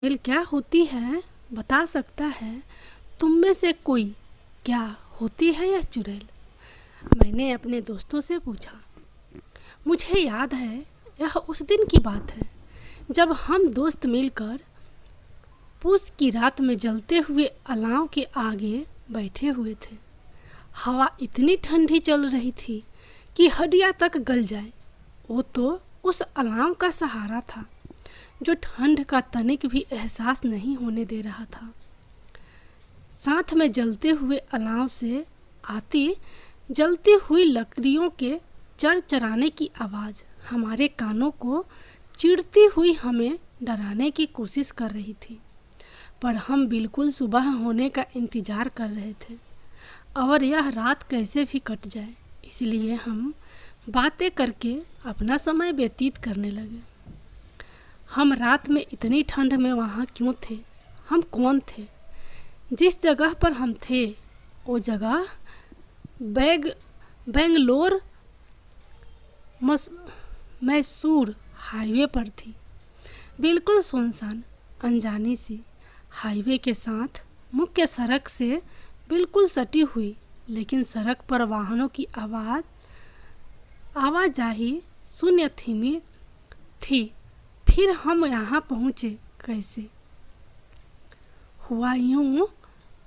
चुड़ैल क्या होती है, बता सकता है तुम में से कोई? क्या होती है यह चुड़ैल? मैंने अपने दोस्तों से पूछा। मुझे याद है, यह उस दिन की बात है जब हम दोस्त मिलकर पूस की रात में जलते हुए अलाव के आगे बैठे हुए थे। हवा इतनी ठंडी चल रही थी कि हड्डियां तक गल जाए। वो तो उस अलाव का सहारा था जो ठंड का तनिक भी एहसास नहीं होने दे रहा था। साथ में जलते हुए अलाव से आती जलती हुई लकड़ियों के चरचराने की आवाज़ हमारे कानों को चिढ़ती हुई हमें डराने की कोशिश कर रही थी। पर हम बिल्कुल सुबह होने का इंतज़ार कर रहे थे और यह रात कैसे भी कट जाए, इसलिए हम बातें करके अपना समय व्यतीत करने लगे। हम रात में इतनी ठंड में वहाँ क्यों थे? हम कौन थे? जिस जगह पर हम थे वो जगह बेंगलोर मैसूर हाईवे पर थी। बिल्कुल सुनसान अनजानी सी हाईवे के साथ मुख्य सड़क से बिल्कुल सटी हुई, लेकिन सड़क पर वाहनों की आवाजाही शून्य थी। फिर हम यहाँ पहुँचे कैसे? हुआ यूँ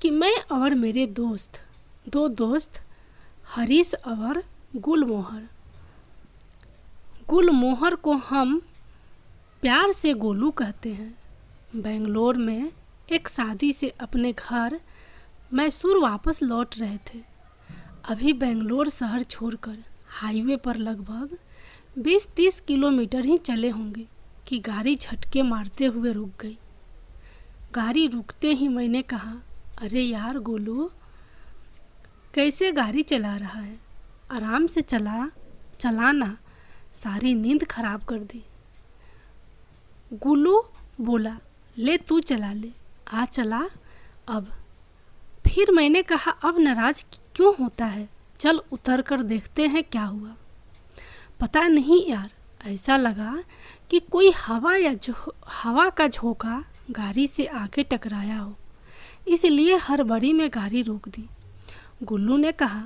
कि मैं और मेरे दो दोस्त हरीश और गुलमोहर को हम प्यार से गोलू कहते हैं, बेंगलोर में एक शादी से अपने घर मैसूर वापस लौट रहे थे। अभी बेंगलोर शहर छोड़कर हाईवे पर लगभग 20-30 किलोमीटर ही चले होंगे कि गाड़ी झटके मारते हुए रुक गई। गाड़ी रुकते ही मैंने कहा, अरे यार गोलू, कैसे गाड़ी चला रहा है? आराम से चलाना, सारी नींद खराब कर दी। गोलू बोला, ले तू चला ले, आ चला अब। फिर मैंने कहा, अब नाराज क्यों होता है? चल उतर कर देखते हैं क्या हुआ। पता नहीं यार, ऐसा लगा कि कोई हवा का झोंका गाड़ी से आके टकराया हो, इसलिए हड़बड़ी में गाड़ी रोक दी। गुल्लू ने कहा।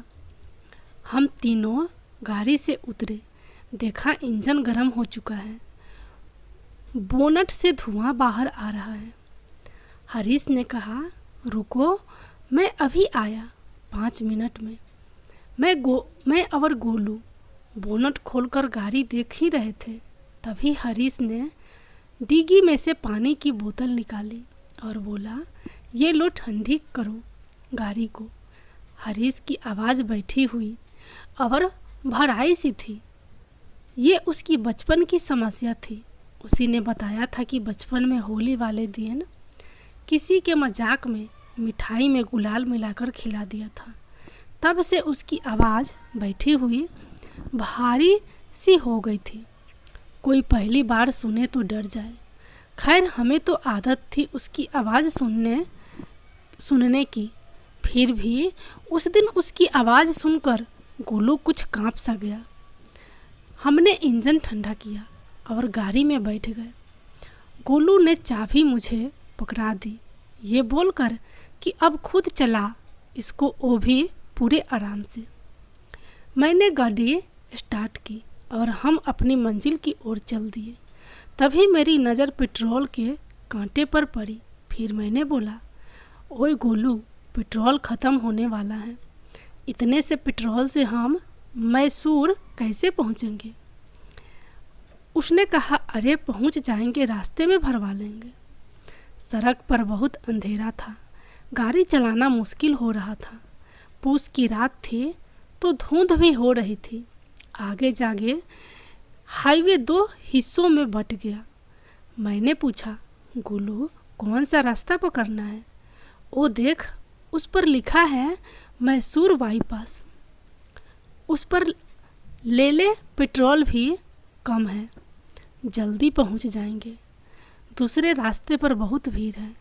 हम तीनों गाड़ी से उतरे, देखा इंजन गर्म हो चुका है, बोनट से धुआं बाहर आ रहा है। हरीश ने कहा, रुको, मैं अभी आया 5 मिनट में। मैं और गोलू बोनट खोलकर गाड़ी देख ही रहे थे, तभी हरीश ने डिग्गी में से पानी की बोतल निकाली और बोला, ये लो, ठंडी करो गाड़ी को। हरीश की आवाज़ बैठी हुई और भराई सी थी। ये उसकी बचपन की समस्या थी। उसी ने बताया था कि बचपन में होली वाले दिन किसी के मजाक में मिठाई में गुलाल मिलाकर खिला दिया था। तब से उसकी आवाज़ बैठी हुई भारी सी हो गई थी। कोई पहली बार सुने तो डर जाए। खैर, हमें तो आदत थी उसकी आवाज़ सुनने की। फिर भी उस दिन उसकी आवाज़ सुनकर गोलू कुछ कांप सा गया। हमने इंजन ठंडा किया और गाड़ी में बैठ गए। गोलू ने चाबी मुझे पकड़ा दी, ये बोलकर कि अब खुद चला इसको, वो भी पूरे आराम से। मैंने गाड़ी स्टार्ट की और हम अपनी मंजिल की ओर चल दिए। तभी मेरी नज़र पेट्रोल के कांटे पर पड़ी। फिर मैंने बोला, ओए गोलू, पेट्रोल ख़त्म होने वाला है। इतने से पेट्रोल से हम मैसूर कैसे पहुंचेंगे? उसने कहा, अरे पहुंच जाएंगे, रास्ते में भरवा लेंगे। सड़क पर बहुत अंधेरा था, गाड़ी चलाना मुश्किल हो रहा था। पूस की रात थी तो धुंध भी हो रही थी। आगे जागे हाईवे 2 हिस्सों में बंट गया। मैंने पूछा, गोलू, कौन सा रास्ता पकड़ना है? ओ देख, उस पर लिखा है मैसूर बाईपास। उस पर ले, पेट्रोल भी कम है, जल्दी पहुंच जाएंगे। दूसरे रास्ते पर बहुत भीड़ है,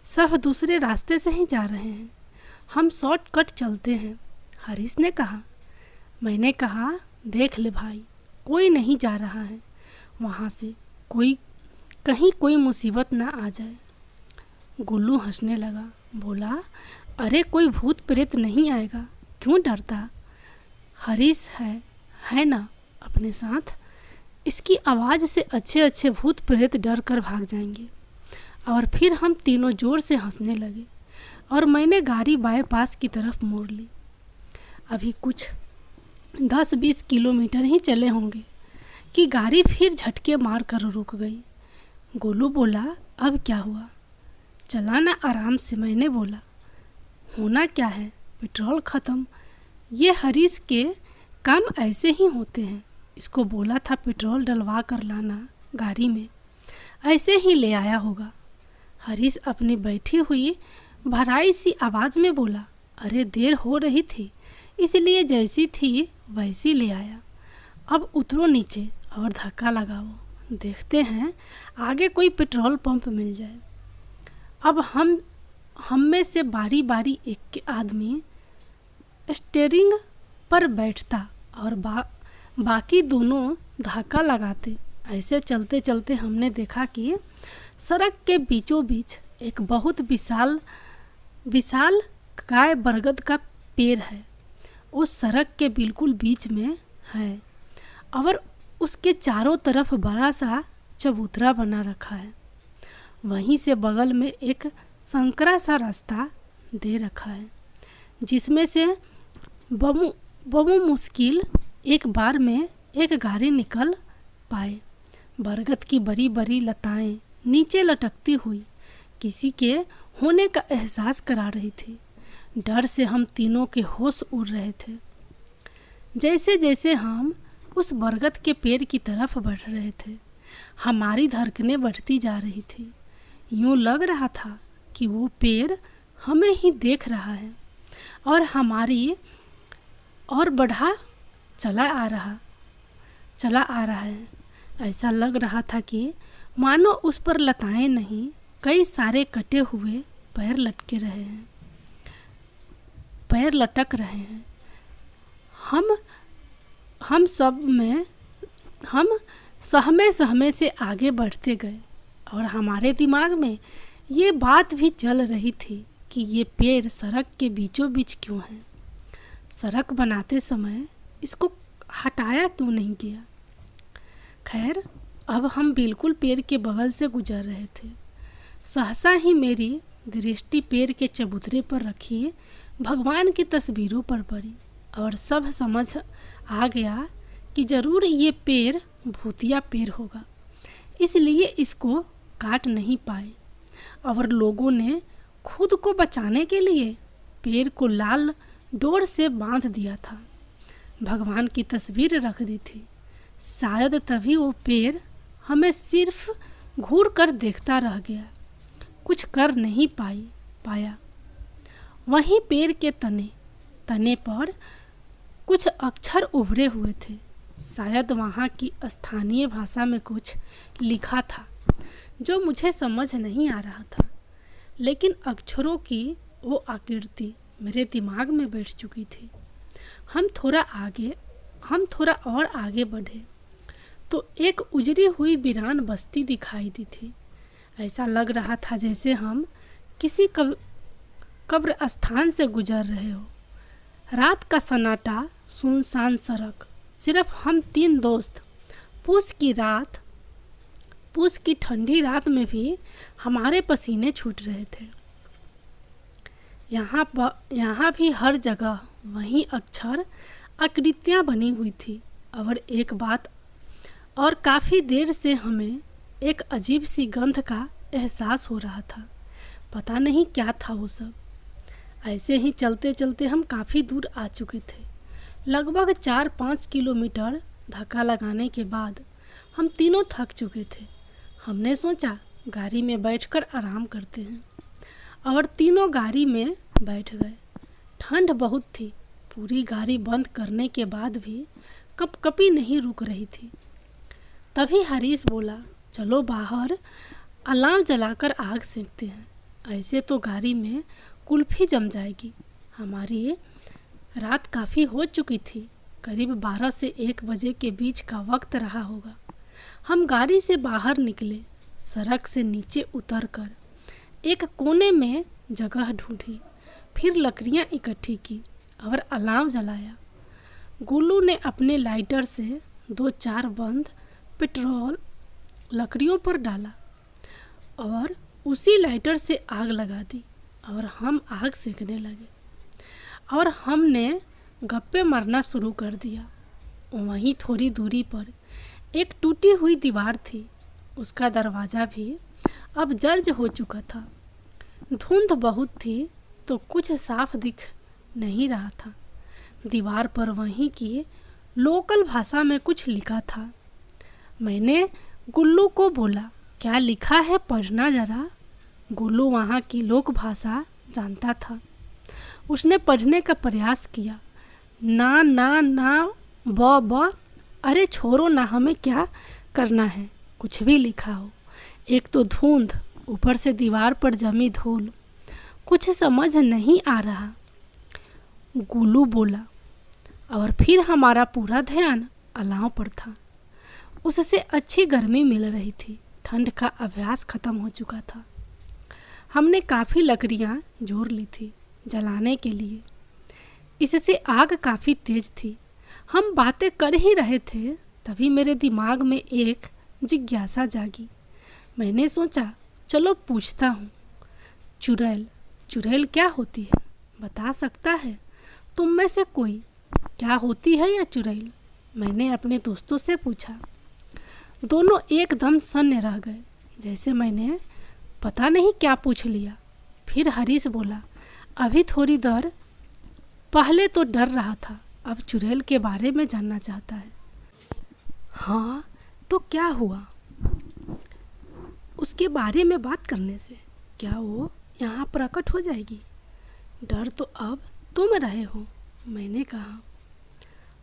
सब दूसरे रास्ते से ही जा रहे हैं, हम शॉर्टकट चलते हैं, हरीश ने कहा। मैंने कहा, देख ले भाई, कोई नहीं जा रहा है वहाँ से, कोई कहीं कोई मुसीबत ना आ जाए। गुल्लू हंसने लगा, बोला, अरे कोई भूत प्रेत नहीं आएगा, क्यों डरता? हरीश है ना अपने साथ। इसकी आवाज़ से अच्छे अच्छे भूत प्रेत डर कर भाग जाएंगे। और फिर हम तीनों जोर से हंसने लगे और मैंने गाड़ी बाईपास की तरफ मोड़ ली। अभी कुछ 10-20 किलोमीटर ही चले होंगे कि गाड़ी फिर झटके मार कर रुक गई। गोलू बोला, अब क्या हुआ? चलाना आराम से, मैंने बोला। होना क्या है, पेट्रोल ख़त्म। ये हरीश के काम ऐसे ही होते हैं। इसको बोला था पेट्रोल डलवा कर लाना गाड़ी में, ऐसे ही ले आया होगा। हरीश अपनी बैठी हुई भराई सी आवाज़ में बोला, अरे देर हो रही थी इसलिए जैसी थी वैसी ले आया। अब उतरो नीचे और धक्का लगाओ, देखते हैं आगे कोई पेट्रोल पंप मिल जाए। अब हम में से बारी बारी एक आदमी स्टीयरिंग पर बैठता और बाकी दोनों धक्का लगाते। ऐसे चलते चलते हमने देखा कि सड़क के बीचों बीच एक बहुत विशाल काय बरगद का पेड़ है। उस सड़क के बिल्कुल बीच में है और उसके चारों तरफ बड़ा सा चबूतरा बना रखा है। वहीं से बगल में एक संकरा सा रास्ता दे रखा है जिसमें से बमू मुश्किल एक बार में एक गाड़ी निकल पाए। बरगद की बड़ी बड़ी लताएं नीचे लटकती हुई किसी के होने का एहसास करा रही थी। डर से हम तीनों के होश उड़ रहे थे। जैसे जैसे हम उस बरगद के पेड़ की तरफ बढ़ रहे थे, हमारी धड़कनें बढ़ती जा रही थी। यूँ लग रहा था कि वो पेड़ हमें ही देख रहा है और हमारी और बढ़ा चला आ रहा है। ऐसा लग रहा था कि मानो उस पर लताएं नहीं, कई सारे कटे हुए पैर लटक रहे हैं। हम सहमे से आगे बढ़ते गए और हमारे दिमाग में ये बात भी चल रही थी कि ये पेड़ सड़क के बीचों बीच क्यों है। सड़क बनाते समय इसको हटाया क्यों नहीं गया। खैर, अब हम बिल्कुल पेड़ के बगल से गुजर रहे थे। सहसा ही मेरी दृष्टि पेड़ के चबूतरे पर रखी भगवान की तस्वीरों पर पड़ी और सब समझ आ गया कि ज़रूर ये पेड़ भूतिया पेड़ होगा, इसलिए इसको काट नहीं पाए और लोगों ने खुद को बचाने के लिए पेड़ को लाल डोर से बांध दिया था। भगवान की तस्वीर रख दी थी। शायद तभी वो पेड़ हमें सिर्फ घूर कर देखता रह गया, कुछ कर नहीं पाया। वहीं पेड़ के तने पर कुछ अक्षर उभरे हुए थे। शायद वहाँ की स्थानीय भाषा में कुछ लिखा था जो मुझे समझ नहीं आ रहा था, लेकिन अक्षरों की वो आकृति मेरे दिमाग में बैठ चुकी थी। हम थोड़ा और आगे बढ़े तो एक उजड़ी हुई वीरान बस्ती दिखाई दी थी। ऐसा लग रहा था जैसे हम किसी कब्र स्थान से गुजर रहे हो। रात का सन्नाटा, सुनसान सड़क, सिर्फ हम 3 दोस्त। पूस की ठंडी रात में भी हमारे पसीने छूट रहे थे। यहाँ भी हर जगह वही अक्षर आकृतियाँ बनी हुई थी और एक बात और काफ़ी देर से हमें एक अजीब सी गंध का एहसास हो रहा था। पता नहीं क्या था वो सब। ऐसे ही चलते चलते हम काफ़ी दूर आ चुके थे। लगभग 4-5 किलोमीटर धक्का लगाने के बाद हम तीनों थक चुके थे। हमने सोचा गाड़ी में बैठकर आराम करते हैं और तीनों गाड़ी में बैठ गए। ठंड बहुत थी। पूरी गाड़ी बंद करने के बाद भी कपकपी नहीं रुक रही थी। तभी हरीश बोला, चलो बाहर अलाव जलाकर आग सेंकते हैं, ऐसे तो गाड़ी में कुल्फी जम जाएगी। हमारी रात काफ़ी हो चुकी थी, करीब 12 से 1 बजे के बीच का वक्त रहा होगा। हम गाड़ी से बाहर निकले सड़क से नीचे उतरकर एक कोने में जगह ढूंढी, फिर लकड़ियां इकट्ठी की और अलार्म जलाया। गुल्लू ने अपने लाइटर से 2-4 बंद पेट्रोल लकड़ियों पर डाला और उसी लाइटर से आग लगा दी और हम आग सेकने लगे और हमने गप्पे मारना शुरू कर दिया। वहीं थोड़ी दूरी पर एक टूटी हुई दीवार थी, उसका दरवाज़ा भी अब जर्ज हो चुका था। धुंध बहुत थी तो कुछ साफ दिख नहीं रहा था। दीवार पर वहीं की लोकल भाषा में कुछ लिखा था। मैंने गुल्लू को बोला, क्या लिखा है, पढ़ना जरा। गुल्लू वहाँ की लोक भाषा जानता था। उसने पढ़ने का प्रयास किया। ना ना ना ब, अरे छोड़ो ना, हमें क्या करना है, कुछ भी लिखा हो। एक तो धुंध, ऊपर से दीवार पर जमी धूल, कुछ समझ नहीं आ रहा। गुल्लू बोला और फिर हमारा पूरा ध्यान अलाव पर था। उससे अच्छी गर्मी मिल रही थी। ठंड का अभ्यास खत्म हो चुका था। हमने काफ़ी लकड़ियाँ जोड़ ली थी जलाने के लिए। इससे आग काफ़ी तेज थी। हम बातें कर ही रहे थे, तभी मेरे दिमाग में एक जिज्ञासा जागी। मैंने सोचा, चलो पूछता हूँ, चुड़ैल क्या होती है, बता सकता है तुम में से कोई? क्या होती है यह चुड़ैल? मैंने अपने दोस्तों से पूछा। दोनों एकदम सन्न रह गए, जैसे मैंने पता नहीं क्या पूछ लिया। फिर हरीश बोला, अभी थोड़ी देर पहले तो डर रहा था, अब चुड़ैल के बारे में जानना चाहता है। हाँ, तो क्या हुआ? उसके बारे में बात करने से क्या वो यहाँ प्रकट हो जाएगी? डर तो अब तुम रहे हो, मैंने कहा।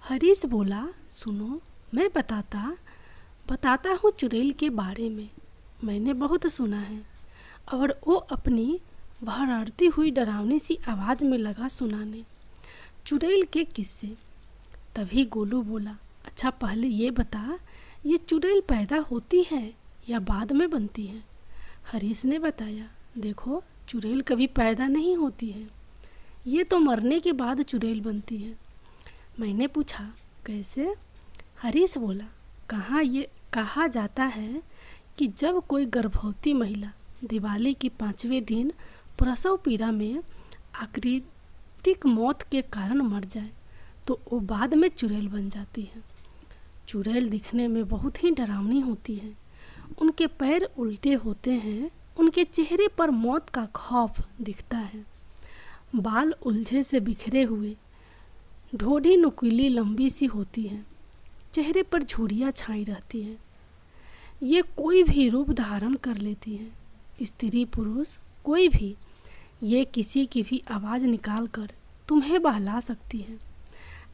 हरीश बोला, सुनो, मैं बताता हूँ चुड़ैल के बारे में। मैंने बहुत सुना है। और वो अपनी भड़ाड़ती हुई डरावनी सी आवाज़ में लगा सुनाने चुड़ैल के किस्से। तभी गोलू बोला, अच्छा पहले ये बता, ये चुड़ैल पैदा होती है या बाद में बनती है? हरीश ने बताया, देखो चुड़ैल कभी पैदा नहीं होती है, ये तो मरने के बाद चुड़ैल बनती है। मैंने पूछा, कैसे? हरीश बोला, कहा जाता है कि जब कोई गर्भवती महिला दिवाली की 5वें दिन प्रसव पीड़ा में आकृतिक मौत के कारण मर जाए तो वो बाद में चुड़ैल बन जाती है। चुड़ैल दिखने में बहुत ही डरावनी होती है। उनके पैर उल्टे होते हैं, उनके चेहरे पर मौत का खौफ दिखता है। बाल उलझे से बिखरे हुए, ढोढ़ी नुकीली लंबी सी होती है, चेहरे पर झुर्रियाँ छाई रहती हैं। ये कोई भी रूप धारण कर लेती हैं, स्त्री पुरुष कोई भी। ये किसी की भी आवाज़ निकाल कर तुम्हें बहला सकती है।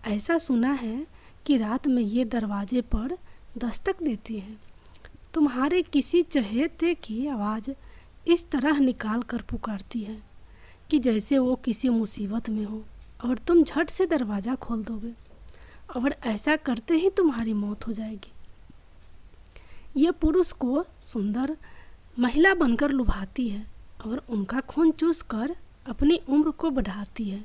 ऐसा सुना है कि रात में ये दरवाजे पर दस्तक देती है। तुम्हारे किसी चहेते की आवाज़ इस तरह निकाल कर पुकारती है कि जैसे वो किसी मुसीबत में हो और तुम झट से दरवाज़ा खोल दोगे और ऐसा करते ही तुम्हारी मौत हो जाएगी। ये पुरुष को सुंदर महिला बनकर लुभाती है और उनका खून चूस कर अपनी उम्र को बढ़ाती है।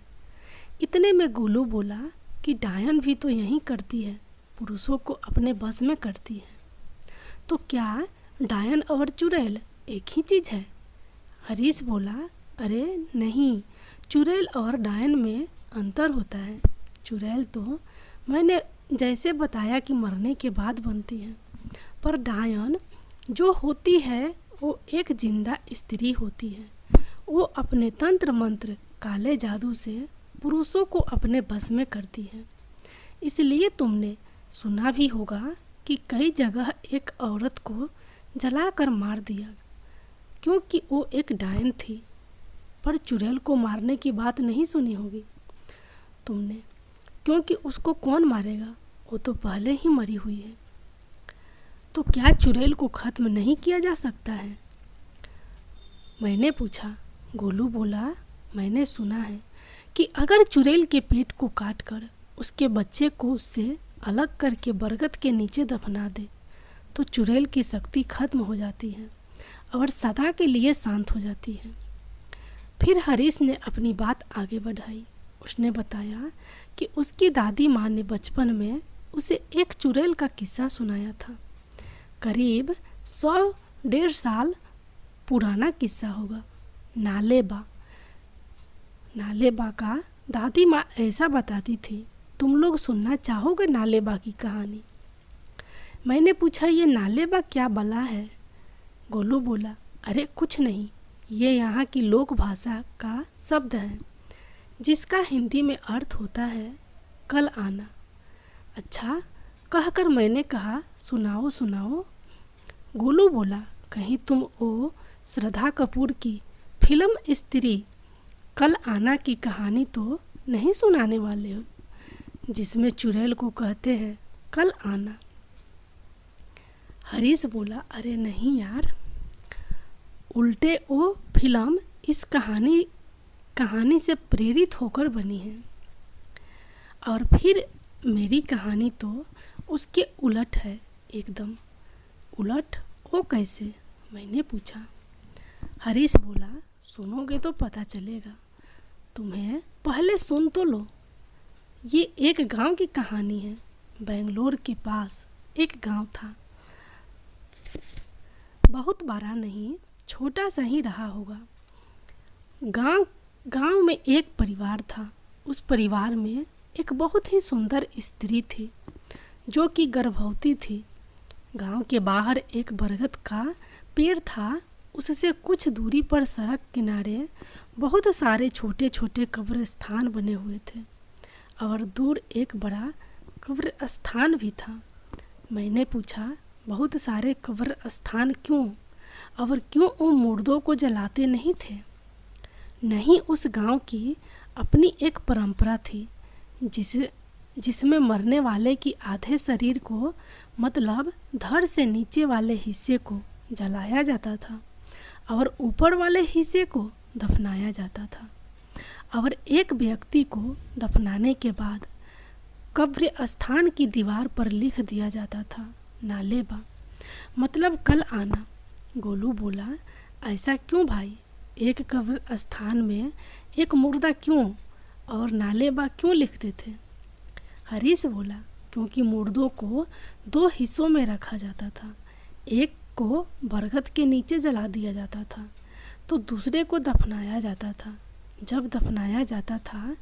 इतने में गोलू बोला कि डायन भी तो यही करती है, पुरुषों को अपने बस में करती है। तो क्या डायन और चुड़ैल एक ही चीज़ है? हरीश बोला, अरे नहीं, चुड़ैल और डायन में अंतर होता है। चुड़ैल तो मैंने जैसे बताया कि मरने के बाद बनती है, पर डायन जो होती है वो एक जिंदा स्त्री होती है। वो अपने तंत्र मंत्र काले जादू से पुरुषों को अपने बस में करती है। इसलिए तुमने सुना भी होगा कि कई जगह एक औरत को जलाकर मार दिया क्योंकि वो एक डायन थी। पर चुड़ैल को मारने की बात नहीं सुनी होगी तुमने, क्योंकि उसको कौन मारेगा, वो तो पहले ही मरी हुई है। तो क्या चुड़ैल को खत्म नहीं किया जा सकता है? मैंने पूछा। गोलू बोला, मैंने सुना है कि अगर चुड़ैल के पेट को काटकर उसके बच्चे को उससे अलग करके बरगद के नीचे दफना दे तो चुड़ैल की शक्ति खत्म हो जाती है और सदा के लिए शांत हो जाती है। फिर हरीश ने अपनी बात आगे बढ़ाई। उसने बताया कि उसकी दादी माँ ने बचपन में उसे एक चुड़ैल का किस्सा सुनाया था। करीब 100-150 साल पुराना किस्सा होगा। नालेबा का दादी माँ ऐसा बताती थी। तुम लोग सुनना चाहोगे नालेबा की कहानी? मैंने पूछा, ये नालेबा क्या बला है? गोलू बोला, अरे कुछ नहीं, ये यहाँ की लोक भाषा का शब्द है जिसका हिंदी में अर्थ होता है कल आना। अच्छा, कहकर मैंने कहा, सुनाओ सुनाओ। गोलू बोला, कहीं तुम वो श्रद्धा कपूर की फिल्म स्त्री कल आना की कहानी तो नहीं सुनाने वाले हो, जिसमें चुड़ैल को कहते हैं कल आना? हरीश बोला, अरे नहीं यार, उल्टे वो फिल्म इस कहानी से प्रेरित होकर बनी है। और फिर मेरी कहानी तो उसके उलट है, एकदम उलट। वो कैसे? मैंने पूछा। हरीश बोला, सुनोगे तो पता चलेगा तुम्हें, पहले सुन तो लो। ये एक गांव की कहानी है। बेंगलोर के पास एक गांव था। बहुत बड़ा नहीं, छोटा सा ही रहा होगा। गांव में एक परिवार था। उस परिवार में एक बहुत ही सुंदर स्त्री थी जो कि गर्भवती थी। गांव के बाहर एक बरगद का पेड़ था। उससे कुछ दूरी पर सड़क किनारे बहुत सारे छोटे छोटे कब्रिस्तान बने हुए थे और दूर एक बड़ा कब्रिस्तान भी था। मैंने पूछा, बहुत सारे कब्रिस्तान क्यों, और क्यों वो मुर्दों को जलाते नहीं थे? नहीं, उस गांव की अपनी एक परंपरा थी जिसमें मरने वाले की आधे शरीर को, मतलब धड़ से नीचे वाले हिस्से को जलाया जाता था और ऊपर वाले हिस्से को दफनाया जाता था। और एक व्यक्ति को दफनाने के बाद कब्रिस्तान की दीवार पर लिख दिया जाता था नालेबा, मतलब कल आना। गोलू बोला, ऐसा क्यों भाई? एक कब्रिस्तान में एक मुर्दा क्यों और नालेबा क्यों लिखते थे? हरीश बोला, क्योंकि मुर्दों को 2 हिस्सों में रखा जाता था। एक को बरगद के नीचे जला दिया जाता था तो दूसरे को दफनाया जाता था। जब दफनाया जाता था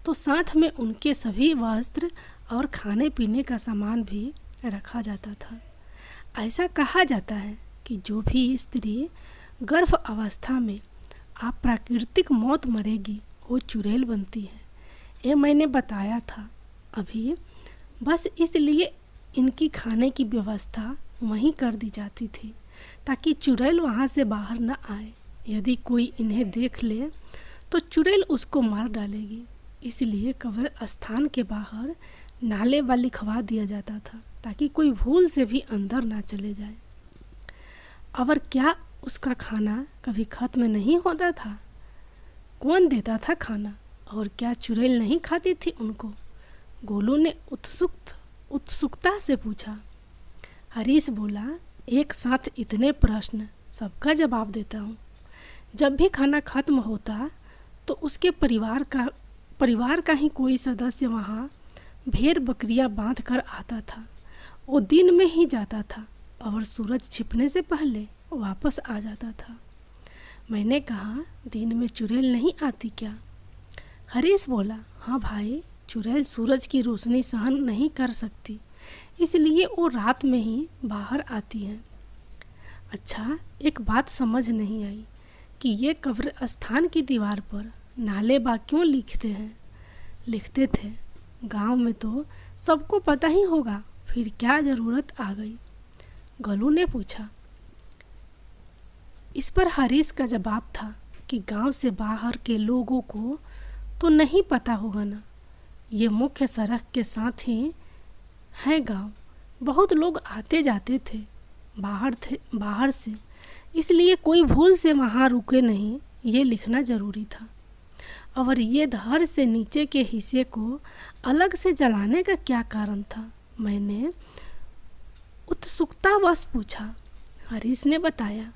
तो साथ में उनके सभी वस्त्र और खाने पीने का सामान भी रखा जाता था। ऐसा कहा जाता है कि जो भी स्त्री गर्भ अवस्था में अप्राकृतिक मौत मरेगी वो चुड़ैल बनती है। ये मैंने बताया था अभी, बस इसलिए इनकी खाने की व्यवस्था वहीं कर दी जाती थी ताकि चुड़ैल वहाँ से बाहर न आए। यदि कोई इन्हें देख ले तो चुड़ैल उसको मार डालेगी। इसलिए कब्रिस्तान के बाहर नालेबा लिखवा दिया जाता था ताकि कोई भूल से भी अंदर ना चले जाए। और क्या उसका खाना कभी खत्म नहीं होता था? कौन देता था खाना? और क्या चुड़ैल नहीं खाती थी उनको? गोलू ने उत्सुकता से पूछा। हरीश बोला, एक साथ इतने प्रश्न, सबका जवाब देता हूँ। जब भी खाना खत्म होता तो उसके परिवार का ही कोई सदस्य वहाँ भेड़ बकरियाँ बांध कर आता था। वो दिन में ही जाता था और सूरज छिपने से पहले वापस आ जाता था। मैंने कहा, दिन में चुड़ैल नहीं आती क्या? हरीश बोला, हाँ भाई, चुड़ैल सूरज की रोशनी सहन नहीं कर सकती, इसलिए वो रात में ही बाहर आती हैं। अच्छा, एक बात समझ नहीं आई कि ये कब्रिस्तान की दीवार पर नालेबा क्यों लिखते थे? गांव में तो सबको पता ही होगा, फिर क्या ज़रूरत आ गई? गोलू ने पूछा। इस पर हरीश का जवाब था कि गांव से बाहर के लोगों को तो नहीं पता होगा ना, ये मुख्य सड़क के साथ ही है गांव। बहुत लोग आते जाते थे बाहर से, इसलिए कोई भूल से वहाँ रुके नहीं, ये लिखना ज़रूरी था। और ये धड़ से नीचे के हिस्से को अलग से जलाने का क्या कारण था? मैंने उत्सुकतावश पूछा। हरीश ने बताया,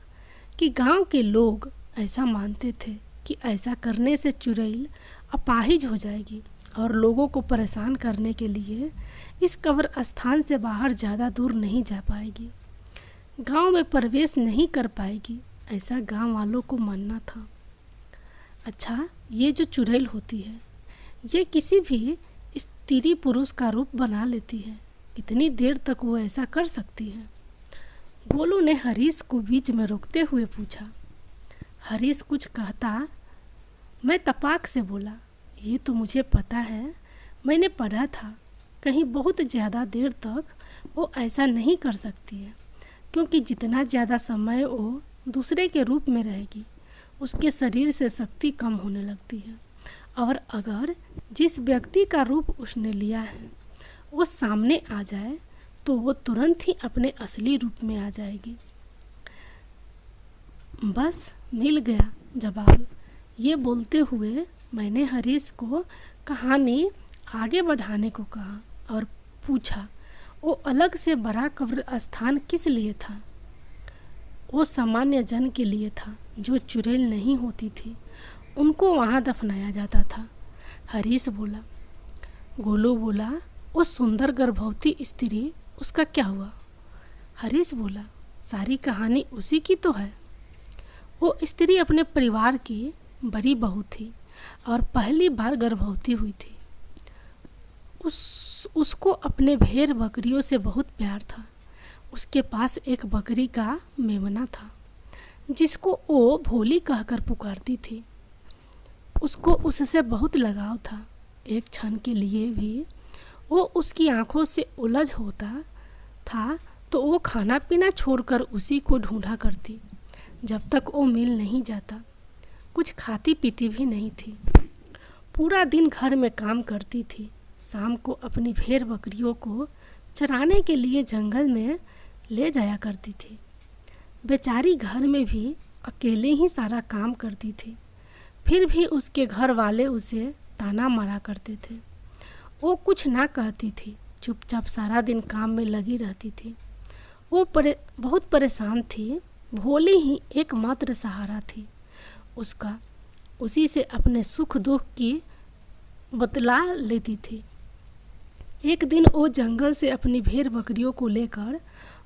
कि गांव के लोग ऐसा मानते थे कि ऐसा करने से चुड़ैल अपाहिज हो जाएगी और लोगों को परेशान करने के लिए इस कब्र स्थान से बाहर ज़्यादा दूर नहीं जा पाएगी, गांव में प्रवेश नहीं कर पाएगी, ऐसा गांव वालों को मानना था। अच्छा, ये जो चुड़ैल होती है ये किसी भी स्त्री पुरुष का रूप बना लेती है, कितनी देर तक वो ऐसा कर सकती है? गोलू ने हरीश को बीच में रोकते हुए पूछा। हरीश कुछ कहता मैं तपाक से बोला, ये तो मुझे पता है, मैंने पढ़ा था कहीं बहुत ज़्यादा देर तक वो ऐसा नहीं कर सकती है, क्योंकि जितना ज़्यादा समय वो दूसरे के रूप में रहेगी उसके शरीर से शक्ति कम होने लगती है, और अगर जिस व्यक्ति का रूप उसने लिया है वो सामने आ जाए तो वो तुरंत ही अपने असली रूप में आ जाएगी। बस मिल गया जवाब। ये बोलते हुए मैंने हरीश को कहानी आगे बढ़ाने को कहा और पूछा, वो अलग से बड़ा कब्र स्थान किस लिए था? वो सामान्य जन के लिए था जो चुड़ैल नहीं होती थी, उनको वहाँ दफनाया जाता था, हरीश बोला। गोलू बोला, वो सुंदर गर्भवती स्त्री, उसका क्या हुआ? हरीश बोला, सारी कहानी उसी की तो है। वो स्त्री अपने परिवार की बड़ी बहू थी और पहली बार गर्भवती हुई थी। उसको अपने भेड़ बकरियों से बहुत प्यार था। उसके पास एक बकरी का मेमना था जिसको वो भोली कहकर पुकारती थी। उसको उससे बहुत लगाव था। एक क्षण के लिए भी वो उसकी आंखों से उलझ होता था तो वो खाना पीना छोड़कर उसी को ढूंढा करती जब तक वो मिल नहीं जाता। कुछ खाती पीती भी नहीं थी। पूरा दिन घर में काम करती थी। शाम को अपनी भेड़ बकरियों को चराने के लिए जंगल में ले जाया करती थी। बेचारी घर में भी अकेले ही सारा काम करती थी। फिर भी उसके घर वाले उसे ताना मारा करते थे। वो कुछ ना कहती थी, चुपचाप सारा दिन काम में लगी रहती थी। वो बहुत परेशान थी। भोली ही एकमात्र सहारा थी उसका। उसी से अपने सुख दुख की बतला लेती थी। एक दिन वो जंगल से अपनी भेड़ बकरियों को लेकर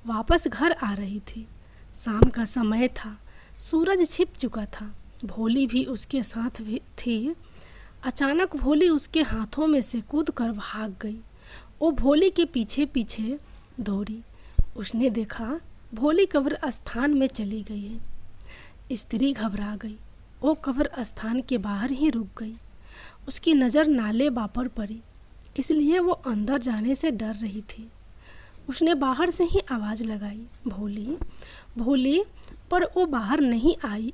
वापस घर आ रही थी। शाम का समय था, सूरज छिप चुका था। भोली भी उसके साथ भी थी। अचानक भोली उसके हाथों में से कूदकर भाग गई। वो भोली के पीछे पीछे दौड़ी। उसने देखा भोली कब्र स्थान में चली गई है। स्त्री घबरा गई। वो कब्र स्थान के बाहर ही रुक गई। उसकी नज़र नाले पर पड़ी, इसलिए वो अंदर जाने से डर रही थी। उसने बाहर से ही आवाज़ लगाई, भोली भोली, पर वो बाहर नहीं आई।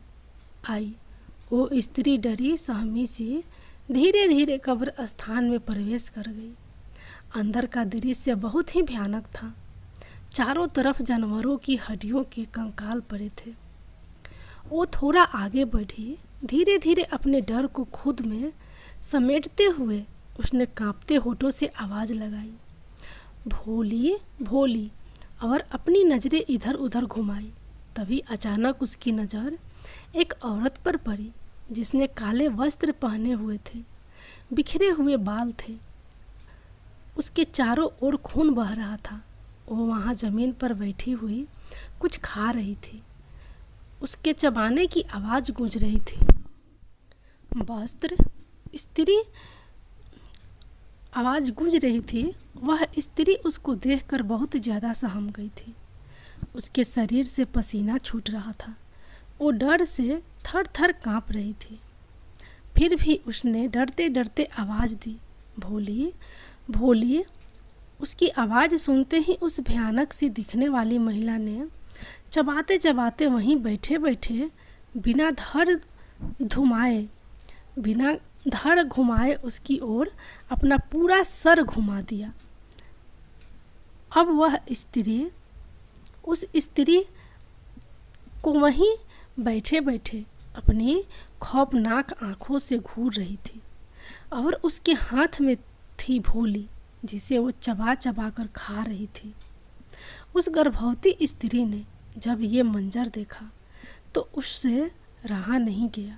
वो स्त्री डरी सहमी सी धीरे धीरे कब्र स्थान में प्रवेश कर गई। अंदर का दृश्य बहुत ही भयानक था। चारों तरफ जानवरों की हड्डियों के कंकाल पड़े थे। वो थोड़ा आगे बढ़ी। धीरे धीरे अपने डर को खुद में समेटते हुए उसने कांपते होठों से आवाज़ लगाई, भोली भोली, और अपनी नज़रें इधर उधर घुमाई। तभी अचानक उसकी नज़र एक औरत पर पड़ी जिसने काले वस्त्र पहने हुए थे, बिखरे हुए बाल थे। उसके चारों ओर खून बह रहा था। वो वहाँ ज़मीन पर बैठी हुई कुछ खा रही थी। उसके चबाने की आवाज़ गूंज रही थी। स्त्री आवाज़ गूंज रही थी। वह स्त्री उसको देखकर बहुत ज़्यादा सहम गई थी। उसके शरीर से पसीना छूट रहा था। वो डर से थर थर काँप रही थी। फिर भी उसने डरते डरते आवाज़ दी, भोली भोली। उसकी आवाज़ सुनते ही उस भयानक सी दिखने वाली महिला ने चबाते चबाते वहीं बैठे बैठे बिना धड़ घुमाए उसकी ओर अपना पूरा सर घुमा दिया। अब वह स्त्री उस स्त्री को वहीं बैठे बैठे अपनी खौफनाक आंखों से घूर रही थी, और उसके हाथ में थी भोली जिसे वो चबा चबा कर खा रही थी। उस गर्भवती स्त्री ने जब ये मंजर देखा तो उससे रहा नहीं गया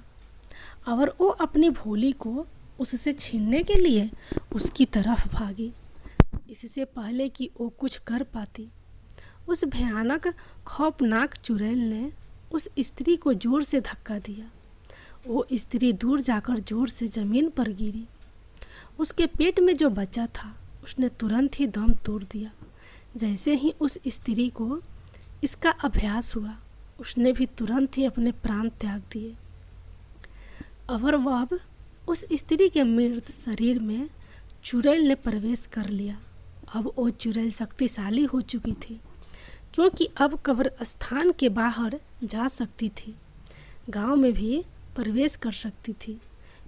और वो अपनी भोली को उससे छीनने के लिए उसकी तरफ भागी। इससे पहले कि वो कुछ कर पाती, उस भयानक खौफनाक चुड़ैल ने उस स्त्री को जोर से धक्का दिया। वो स्त्री दूर जाकर जोर से ज़मीन पर गिरी। उसके पेट में जो बच्चा था उसने तुरंत ही दम तोड़ दिया। जैसे ही उस स्त्री को इसका अभ्यास हुआ, उसने भी तुरंत ही अपने प्राण त्याग दिए। और वह अब उस स्त्री के मृत शरीर में चुड़ैल ने प्रवेश कर लिया। अब वो चुड़ैल शक्तिशाली हो चुकी थी, क्योंकि अब कब्र स्थान के बाहर जा सकती थी, गांव में भी प्रवेश कर सकती थी,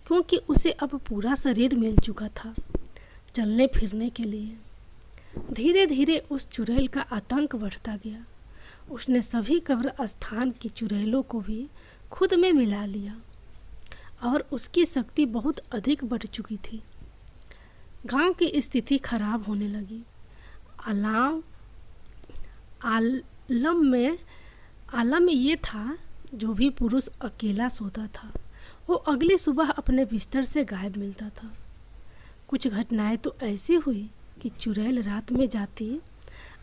क्योंकि उसे अब पूरा शरीर मिल चुका था चलने फिरने के लिए। धीरे धीरे उस चुड़ैल का आतंक बढ़ता गया। उसने सभी कब्र स्थान की चुड़ैलों को भी खुद में मिला लिया और उसकी शक्ति बहुत अधिक बढ़ चुकी थी। गांव की स्थिति खराब होने लगी। आलम में ये था, जो भी पुरुष अकेला सोता था वो अगली सुबह अपने बिस्तर से गायब मिलता था। कुछ घटनाएं तो ऐसी हुई कि चुड़ैल रात में जाती,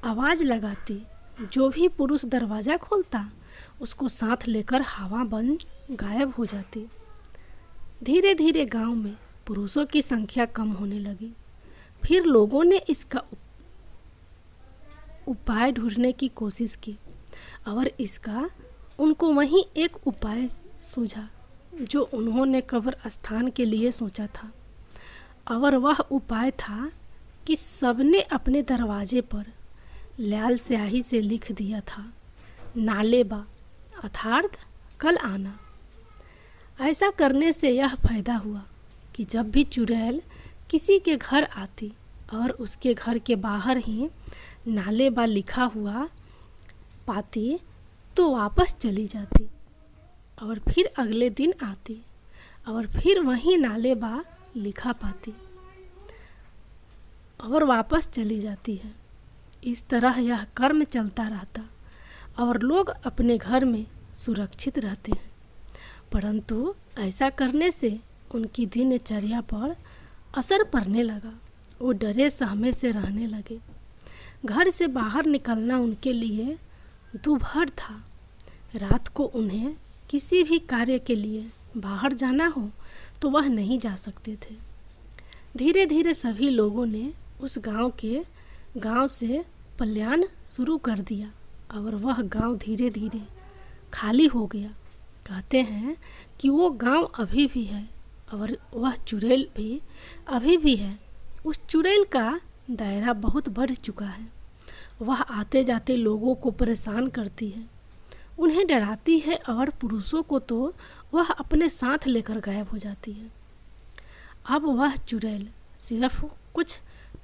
आवाज़ लगाती, जो भी पुरुष दरवाज़ा खोलता उसको साथ लेकर हवा बन गायब हो जाती। धीरे धीरे गांव में पुरुषों की संख्या कम होने लगी। फिर लोगों ने इसका उपाय ढूंढने की कोशिश की और इसका उनको वहीं एक उपाय सूझा जो उन्होंने कब्र स्थान के लिए सोचा था। और वह उपाय था कि सबने अपने दरवाजे पर लाल स्याही से लिख दिया था, नालेबा अर्थात कल आना। ऐसा करने से यह फायदा हुआ कि जब भी चुड़ैल किसी के घर आती और उसके घर के बाहर ही नालेबा लिखा हुआ पाती तो वापस चली जाती और फिर अगले दिन आती और फिर वही नालेबा लिखा पाती और वापस चली जाती है। इस तरह यह कर्म चलता रहता और लोग अपने घर में सुरक्षित रहते हैं। परंतु ऐसा करने से उनकी दिनचर्या पर असर पड़ने लगा। वो डरे सहमे से रहने लगे। घर से बाहर निकलना उनके लिए दुभर था। रात को उन्हें किसी भी कार्य के लिए बाहर जाना हो तो वह नहीं जा सकते थे। धीरे धीरे सभी लोगों ने उस गांव से पलायन शुरू कर दिया और वह गांव धीरे धीरे खाली हो गया। कहते हैं कि वो गांव अभी भी है और वह चुड़ैल भी अभी भी है। उस चुड़ैल का दायरा बहुत बढ़ चुका है। वह आते जाते लोगों को परेशान करती है, उन्हें डराती है और पुरुषों को तो वह अपने साथ लेकर गायब हो जाती है। अब वह चुड़ैल सिर्फ कुछ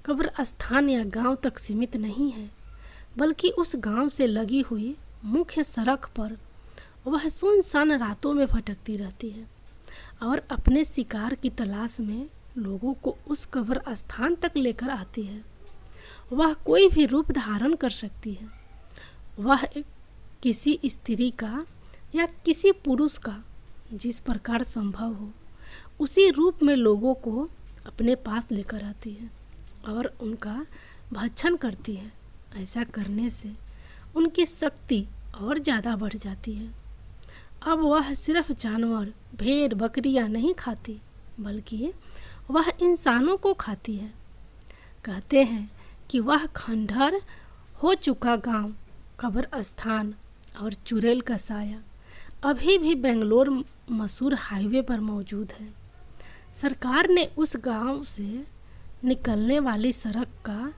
कब्र स्थान या गांव तक सीमित नहीं है, बल्कि उस गांव से लगी हुई मुख्य सड़क पर वह सुनसान रातों में भटकती रहती है और अपने शिकार की तलाश में लोगों को उस कब्र स्थान तक लेकर आती है। वह कोई भी रूप धारण कर सकती है। वह किसी स्त्री का या किसी पुरुष का जिस प्रकार संभव हो उसी रूप में लोगों को अपने पास लेकर आती है और उनका भक्षण करती है। ऐसा करने से उनकी शक्ति और ज़्यादा बढ़ जाती है। अब वह सिर्फ जानवर, भेड़, बकरियां नहीं खाती, बल्कि वह इंसानों को खाती है। कहते हैं कि वह खंडहर हो चुका गांव, कब्र स्थान और चुड़ैल का साया अभी भी बेंगलोर मशहूर हाईवे पर मौजूद है। सरकार ने उस गांव से निकलने वाली सड़क का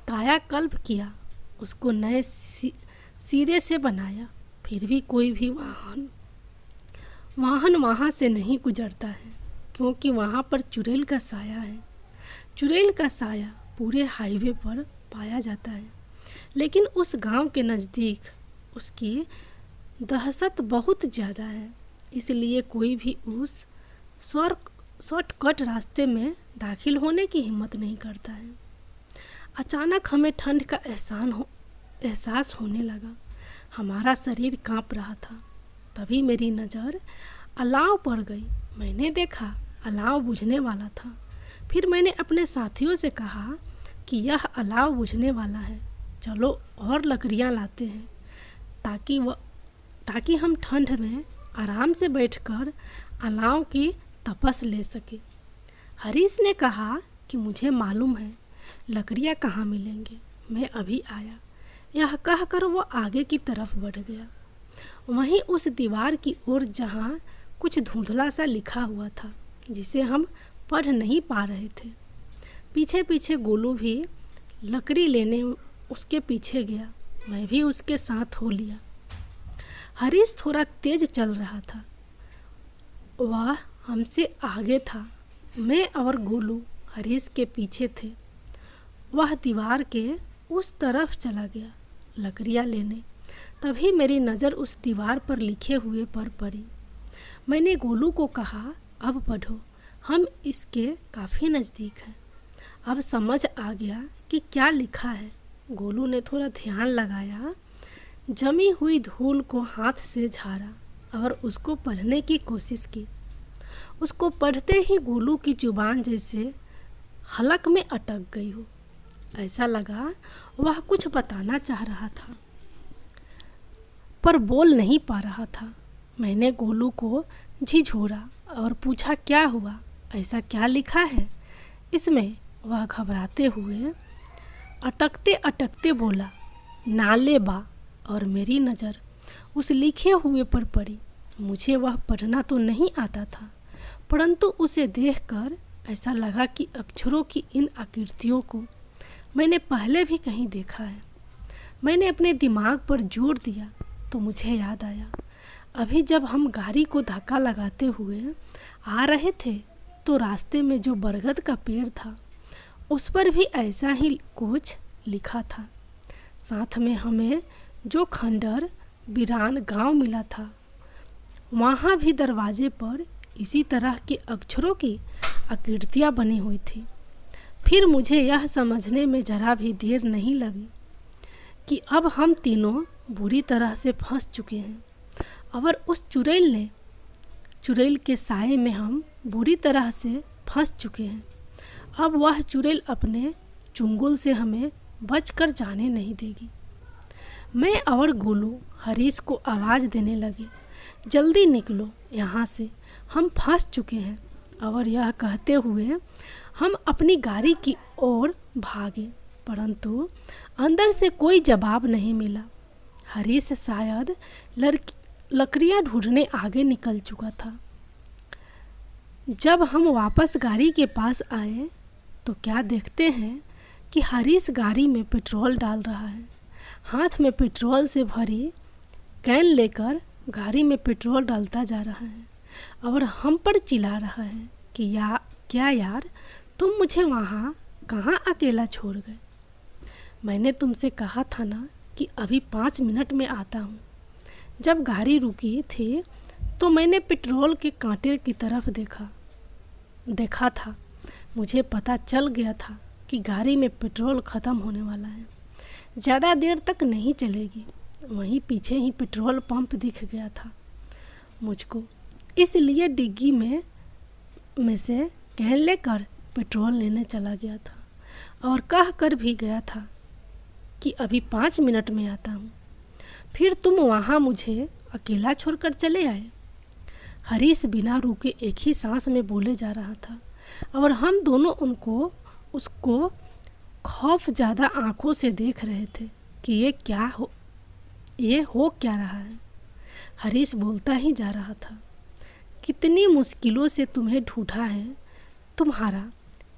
कायाकल्प किया, उसको नए सिरे से बनाया। फिर भी कोई भी वाहन वहाँ से नहीं गुजरता है, क्योंकि वहाँ पर चुड़ैल का साया है। चुड़ैल का साया पूरे हाईवे पर पाया जाता है, लेकिन उस गांव के नज़दीक उसकी दहशत बहुत ज़्यादा है। इसलिए कोई भी उस शॉर्टकट रास्ते में दाखिल होने की हिम्मत नहीं करता है। अचानक हमें ठंड का एहसास होने लगा। हमारा शरीर कांप रहा था। तभी मेरी नज़र अलाव पर गई। मैंने देखा अलाव बुझने वाला था। फिर मैंने अपने साथियों से कहा कि यह अलाव बुझने वाला है, चलो और लकड़ियाँ लाते हैं ताकि हम ठंड में आराम से बैठकर अलाव की तपस ले सके। हरीश ने कहा कि मुझे मालूम है लकड़ियाँ कहाँ मिलेंगे, मैं अभी आया। यह कहकर वो आगे की तरफ बढ़ गया, वहीं उस दीवार की ओर जहाँ कुछ धुंधला सा लिखा हुआ था जिसे हम पढ़ नहीं पा रहे थे। पीछे पीछे गोलू भी लकड़ी लेने उसके पीछे गया। मैं भी उसके साथ हो लिया। हरीश थोड़ा तेज चल रहा था, वह हमसे आगे था। मैं और गोलू हरीश के पीछे थे। वह दीवार के उस तरफ चला गया लकड़ियाँ लेने। तभी मेरी नज़र उस दीवार पर लिखे हुए पर पड़ी। मैंने गोलू को कहा, अब पढ़ो, हम इसके काफ़ी नज़दीक हैं। अब समझ आ गया कि क्या लिखा है। गोलू ने थोड़ा ध्यान लगाया, जमी हुई धूल को हाथ से झाड़ा और उसको पढ़ने की कोशिश की। उसको पढ़ते ही गोलू की जुबान जैसे हलक में अटक गई हो। ऐसा लगा वह कुछ बताना चाह रहा था पर बोल नहीं पा रहा था। मैंने गोलू को झिझोरा और पूछा, क्या हुआ, ऐसा क्या लिखा है इसमें? वह घबराते हुए अटकते अटकते बोला, नाले बा। और मेरी नज़र उस लिखे हुए पर पड़ी। मुझे वह पढ़ना तो नहीं आता था, परंतु उसे देखकर ऐसा लगा कि अक्षरों की इन आकृतियों को मैंने पहले भी कहीं देखा है। मैंने अपने दिमाग पर जोर दिया तो मुझे याद आया, अभी जब हम गाड़ी को धक्का लगाते हुए आ रहे थे तो रास्ते में जो बरगद का पेड़ था उस पर भी ऐसा ही कुछ लिखा था। साथ में हमें जो खंडर वीरान गांव मिला था वहाँ भी दरवाजे पर इसी तरह के अक्षरों की आकृतियाँ बनी हुई थी। फिर मुझे यह समझने में ज़रा भी देर नहीं लगी कि अब हम तीनों बुरी तरह से फंस चुके हैं और उस चुड़ैल के साए में हम बुरी तरह से फंस चुके हैं। अब वह चुड़ैल अपने चुंगल से हमें बचकर जाने नहीं देगी। मैं और गोलू हरीश को आवाज़ देने लगे, जल्दी निकलो यहाँ से, हम फंस चुके हैं। और यह कहते हुए हम अपनी गाड़ी की ओर भागे, परंतु अंदर से कोई जवाब नहीं मिला। हरीश शायद लकड़ियाँ ढूंढने आगे निकल चुका था। जब हम वापस गाड़ी के पास आए तो क्या देखते हैं कि हरीश गाड़ी में पेट्रोल डाल रहा है। हाथ में पेट्रोल से भरी कैन लेकर गाड़ी में पेट्रोल डालता जा रहा है और हम पर चिल्ला रहा है कि क्या यार, तुम मुझे वहाँ कहाँ अकेला छोड़ गए? मैंने तुमसे कहा था ना कि अभी 5 मिनट में आता हूँ। जब गाड़ी रुकी थी तो मैंने पेट्रोल के कांटे की तरफ देखा था। मुझे पता चल गया था कि गाड़ी में पेट्रोल ख़त्म होने वाला है, ज़्यादा देर तक नहीं चलेगी। वहीं पीछे ही पेट्रोल पंप दिख गया था मुझको, इसलिए डिग्गी में से कैन लेकर पेट्रोल लेने चला गया था और कह कर भी गया था कि अभी 5 मिनट में आता हूँ। फिर तुम वहाँ मुझे अकेला छोड़कर चले आए। हरीश बिना रुके एक ही सांस में बोले जा रहा था और हम दोनों उसको खौफ ज़्यादा आंखों से देख रहे थे कि ये हो क्या रहा है। हरीश बोलता ही जा रहा था, कितनी मुश्किलों से तुम्हें ढूंढा है, तुम्हारा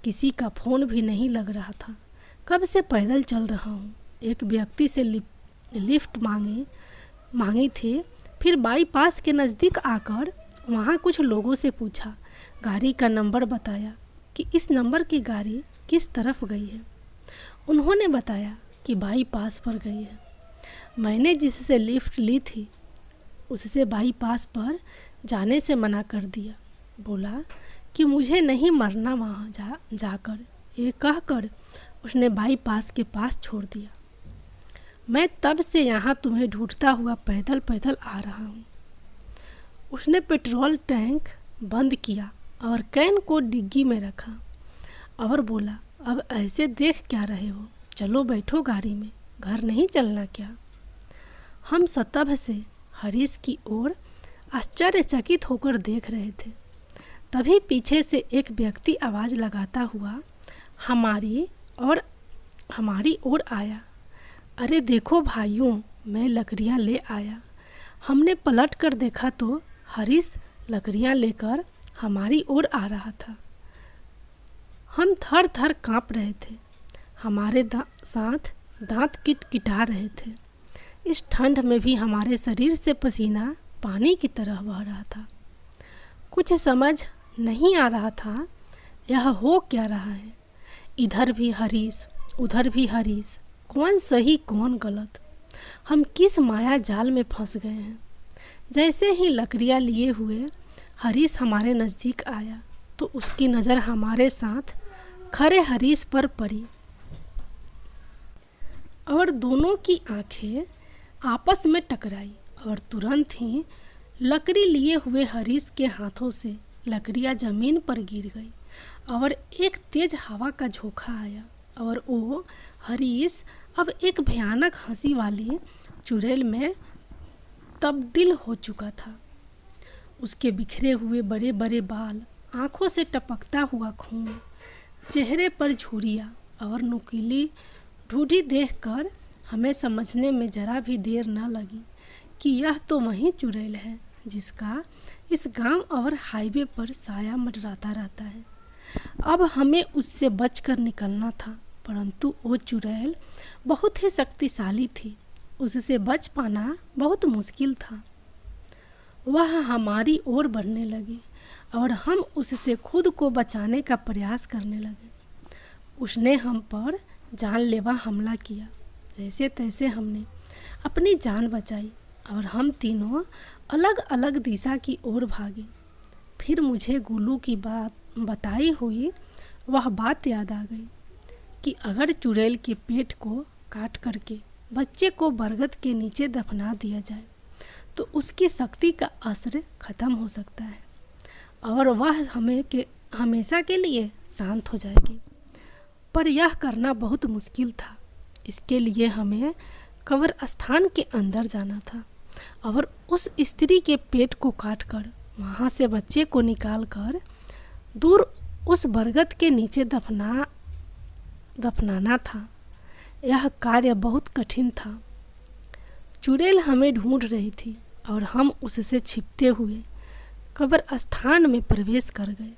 किसी का फ़ोन भी नहीं लग रहा था। कब से पैदल चल रहा हूँ, एक व्यक्ति से लिफ्ट मांगी थी, फिर बाईपास के नज़दीक आकर वहाँ कुछ लोगों से पूछा, गाड़ी का नंबर बताया कि इस नंबर की गाड़ी किस तरफ गई है। उन्होंने बताया कि बाईपास पर गई है। मैंने जिससे लिफ्ट ली थी उससे बाईपास पर जाने से मना कर दिया, बोला कि मुझे नहीं मरना वहाँ जाकर। ये कहकर उसने बाईपास के पास छोड़ दिया। मैं तब से यहाँ तुम्हें ढूंढता हुआ पैदल पैदल आ रहा हूँ। उसने पेट्रोल टैंक बंद किया और कैन को डिग्गी में रखा और बोला, अब ऐसे देख क्या रहे हो, चलो बैठो गाड़ी में, घर नहीं चलना क्या? हम सतह से हरीश की ओर आश्चर्यचकित होकर देख रहे थे। तभी पीछे से एक व्यक्ति आवाज़ लगाता हुआ हमारी ओर आया। अरे देखो भाइयों, मैं लकड़ियाँ ले आया। हमने पलट कर देखा तो हरीश लकड़ियाँ लेकर हमारी ओर आ रहा था। हम थर थर काँप रहे थे, हमारे साथ दांत किटकिटा रहे थे। इस ठंड में भी हमारे शरीर से पसीना पानी की तरह बह रहा था। कुछ समझ नहीं आ रहा था यह हो क्या रहा है। इधर भी हरीश, उधर भी हरीश, कौन सही कौन गलत। हम किस माया जाल में फंस गए हैं। जैसे ही लकड़ियाँ लिए हुए हरीश हमारे नज़दीक आया तो उसकी नज़र हमारे साथ खड़े हरीश पर पड़ी और दोनों की आंखें आपस में टकराई और तुरंत ही लकड़ी लिए हुए हरीश के हाथों से लकड़ियाँ ज़मीन पर गिर गई और एक तेज हवा का झोंका आया और वो हरीश अब एक भयानक हंसी वाली चुड़ैल में तब्दील हो चुका था। उसके बिखरे हुए बड़े बड़े बाल, आंखों से टपकता हुआ खून, चेहरे पर झुर्रियाँ और नुकीली ठुड्डी देखकर हमें समझने में जरा भी देर न लगी कि यह तो वही चुड़ैल है जिसका इस गांव और हाईवे पर साया मंडराता रहता है। अब हमें उससे बचकर निकलना था, परंतु वो चुड़ैल बहुत ही शक्तिशाली थी, उससे बच पाना बहुत मुश्किल था। वह हमारी ओर बढ़ने लगी और हम उससे खुद को बचाने का प्रयास करने लगे। उसने हम पर जानलेवा हमला किया। जैसे तैसे हमने अपनी जान बचाई और हम तीनों अलग अलग दिशा की ओर भागे। फिर मुझे गुल्लू की बताई हुई वह बात याद आ गई कि अगर चुड़ैल के पेट को काट करके बच्चे को बरगद के नीचे दफना दिया जाए तो उसकी शक्ति का असर खत्म हो सकता है और वह हमेशा के लिए शांत हो जाएगी। पर यह करना बहुत मुश्किल था। इसके लिए हमें कब्र स्थान के अंदर जाना था और उस स्त्री के पेट को काटकर वहाँ से बच्चे को निकालकर दूर उस बरगद के नीचे दफनाना था। यह कार्य बहुत कठिन था। चुड़ैल हमें ढूंढ रही थी और हम उससे छिपते हुए कब्र स्थान में प्रवेश कर गए।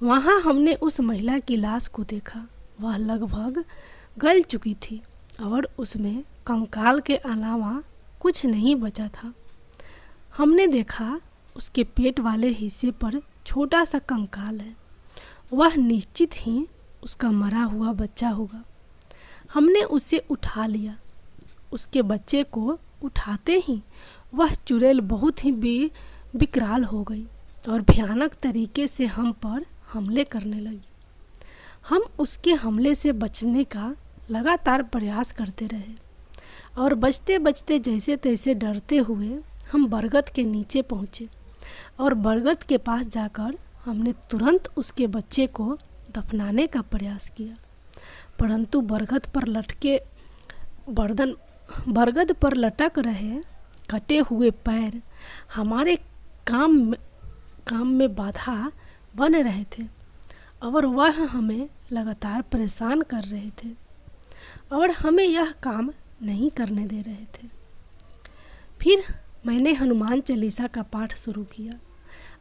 वहाँ हमने उस महिला की लाश को देखा। वह लगभग गल चुकी थी और उसमें कंकाल के अलावा कुछ नहीं बचा था। हमने देखा उसके पेट वाले हिस्से पर छोटा सा कंकाल है। वह निश्चित ही उसका मरा हुआ बच्चा होगा। हमने उसे उठा लिया। उसके बच्चे को उठाते ही वह चुड़ैल बहुत ही विकराल हो गई और भयानक तरीके से हम पर हमले करने लगी। हम उसके हमले से बचने का लगातार प्रयास करते रहे और बचते बचते जैसे तैसे डरते हुए हम बरगद के नीचे पहुँचे और बरगद के पास जाकर हमने तुरंत उसके बच्चे को दफनाने का प्रयास किया, परंतु बरगद पर लटक रहे कटे हुए पैर हमारे काम में बाधा बन रहे थे और वह हमें लगातार परेशान कर रहे थे और हमें यह काम नहीं करने दे रहे थे। फिर मैंने हनुमान चालीसा का पाठ शुरू किया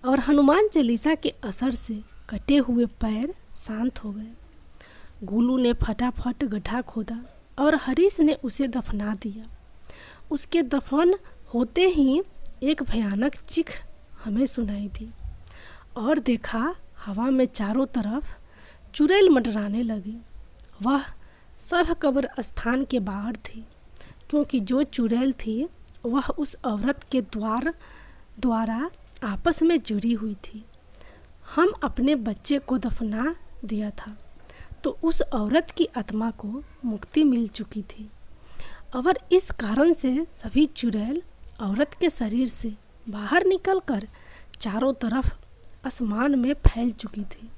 और हनुमान चालीसा के असर से कटे हुए पैर शांत हो गए। गुल्लू ने फटाफट गड्ढा खोदा और हरीश ने उसे दफना दिया। उसके दफन होते ही एक भयानक चीख हमें सुनाई दी और देखा हवा में चारों तरफ चुड़ैल मंडराने लगी। वह सब कब्र स्थान के बाहर थी, क्योंकि जो चुड़ैल थी वह उस औरत के द्वारा आपस में जुड़ी हुई थी। हम अपने बच्चे को दफना दिया था तो उस औरत की आत्मा को मुक्ति मिल चुकी थी। और इस कारण से सभी चुड़ैल औरत के शरीर से बाहर निकलकर चारों तरफ आसमान में फैल चुकी थी।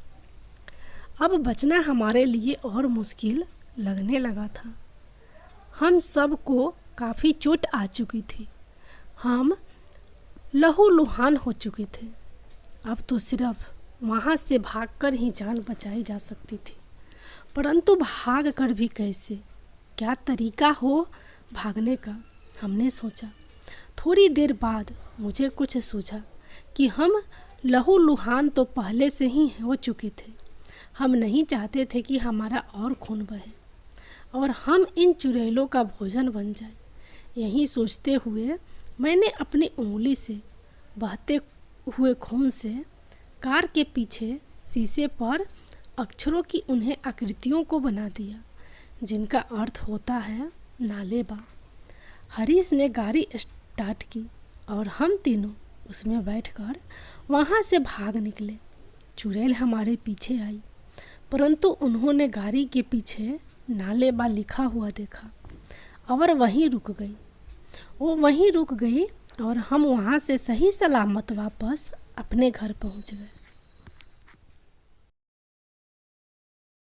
अब बचना हमारे लिए और मुश्किल लगने लगा था। हम सब को काफ़ी चोट आ चुकी थी। हम लहूलुहान हो चुके थे। अब तो सिर्फ वहाँ से भागकर ही जान बचाई जा सकती थी। परंतु भाग कर भी कैसे, क्या तरीका हो भागने का, हमने सोचा। थोड़ी देर बाद मुझे कुछ सूझा कि हम लहूलुहान तो पहले से ही हो चुके थे। हम नहीं चाहते थे कि हमारा और खून बहे और हम इन चुड़ैलों का भोजन बन जाए। यही सोचते हुए मैंने अपनी उंगली से बहते हुए खून से कार के पीछे शीशे पर अक्षरों की उन्हें आकृतियों को बना दिया, जिनका अर्थ होता है नालेबा। हरीश ने गाड़ी स्टार्ट की और हम तीनों उसमें बैठकर वहाँ से भाग निकले। चुड़ैल हमारे पीछे आई, परंतु उन्होंने गाड़ी के पीछे नालेबा लिखा हुआ देखा और वहीं रुक गई। वो वहीं रुक गई और हम वहाँ से सही सलामत वापस अपने घर पहुँच गए।